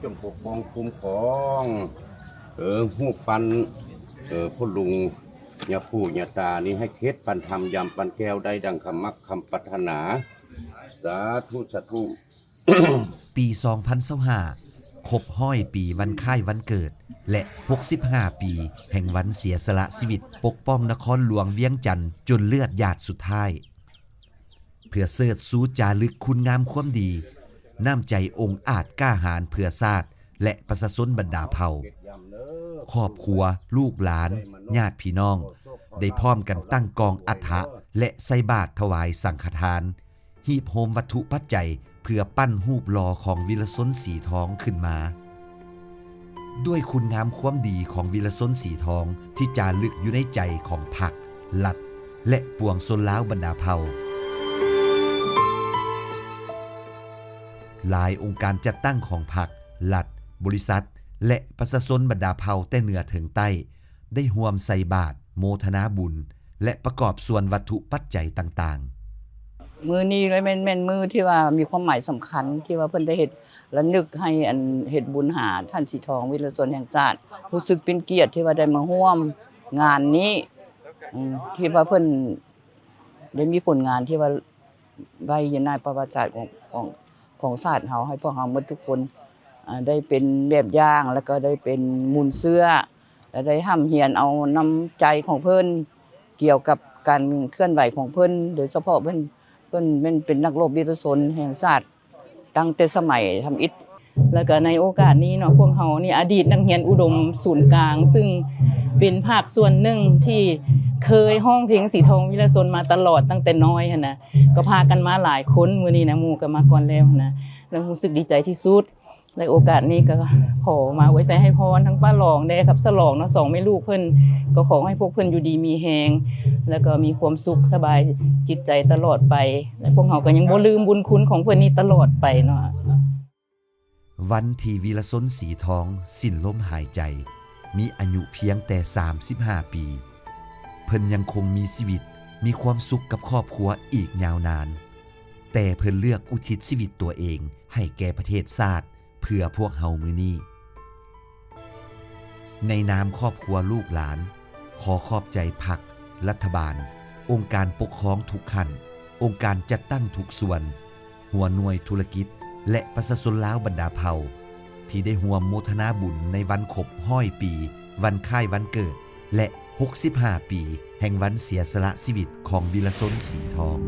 จงปกป้องคุ้มครองฮู้ปันพ่อลุงยาผู้ยาตานี้ให้เคล็ดปันธรรมยำปันแก้วได้ดังคำมักคำปรารถนาสาธุสาธุ ปี 2025 ครบ100 ปีวันคล้ายวันเกิด และ 65 ปี แห่งวันเสียสละชีวิตปกป้องนครหลวงเวียงจันทน์จนเลือดหยาดสุดท้าย เพื่อเสิร์ชสู่จารึกคุณงามความดี น้ำใจองค์อาจกล้าหาญเพื่อชาติและประชาชนบรรดาเผ่า ครอบครัวลูกหลานญาติพี่น้อง ได้พร้อมกันตั้งกองอัฐะและใส่บาตรถวายสังฆทานหีบโฮมวัตถุปัจจัยเพื่อปั้นรูปหล่อของวีรชนสีทองขึ้นมา ด้วยคุณงามความดีของวีรชนสีทองที่จารึกอยู่ในใจของพรรคลัดและปวงชนลาวบรรดาเผ่า หลายองค์การจัดตั้งของพรรคลัดบริษัทและประชาชนบรรดาเผ่าแต่เหนือถึงใต้ได้ร่วมใส่บาตรโมทนาบุญและประกอบส่วนวัตถุปัจจัยต่างๆ มือนี้เลยแม่นมือที่ว่ามีความหมายสำคัญที่ว่าเพิ่นได้เฮ็ดและนึกให้อันเฮ็ดบุญหาท่านสีทองวีรชนแห่งชาติรู้สึกเป็นเกียรติที่ว่าได้มาร่วมงานนี้ที่ว่าเพิ่นได้มีผลงานที่ว่าไว้อยู่ในประวัติศาสตร์ของชาติเฮาให้พวกเฮาหมดทุกคนได้เป็นแบบอย่างแล้วก็ได้เป็นมูลเสื้อและได้ห้ำเฮียนเอาน้ำใจของเพิ่นเกี่ยวกับการเคลื่อนไหวของเพิ่นโดยเฉพาะเพิ่นเป็นนักรบวีรชนแห่งชาติตั้งแต่สมัยทำอิฐแล้วก็ในโอกาสนี้เนาะพวกเฮานี่อดีตนักเรียนอุดมศูนย์กลางซึ่งเป็นภาคส่วนหนึ่งที่เคยห้องเพลงสีทองวีรชนมาตลอดตั้งแต่น้อยหั่นน่ะก็พากันมาหลายคนมื้อนี้นะหมู่ก็มาก่อนแล้วนะแล้วรู้สึกดีใจที่สุดในโอกาสนี้ก็ขอมาอวยใจให้พรทั้งป้าหลองได้ครับฉลองเนาะ2แม่ลูกเพิ่นก็ขอให้พวกเพิ่นอยู่ดีมีแฮงแล้วก็มีความสุขสบายจิตใจตลอดไปและพวกเฮาก็ยังบ่ลืมบุญคุณของเพิ่นนี้ตลอดไปเนาะวันที่วีรชนสีทองสิ้นลมหายใจมีอายุเพียงแต่35 ปีเพิ่นยังคงมีชีวิตมีความสุขกับครอบครัวอีกยาวนานแต่เพิ่นเลือกอุทิศชีวิตตัวเองให้แก่ประเทศชาติเพื่อพวกเฮามื้อนี้ในนามครอบครัวลูกหลานขอขอบใจพรรครัฐบาลองค์การปกครองทุกขั้นองค์การจัดตั้งทุกส่วนหัวหน่วยธุรกิจและประชาชนลาวบรรดาเผ่าที่ได้ร่วมโมทนาบุญในวันครบ100 ปีวันคล้ายวันเกิดและ65 ปีแห่งวันเสียสละชีวิตของวีรชนสีทอง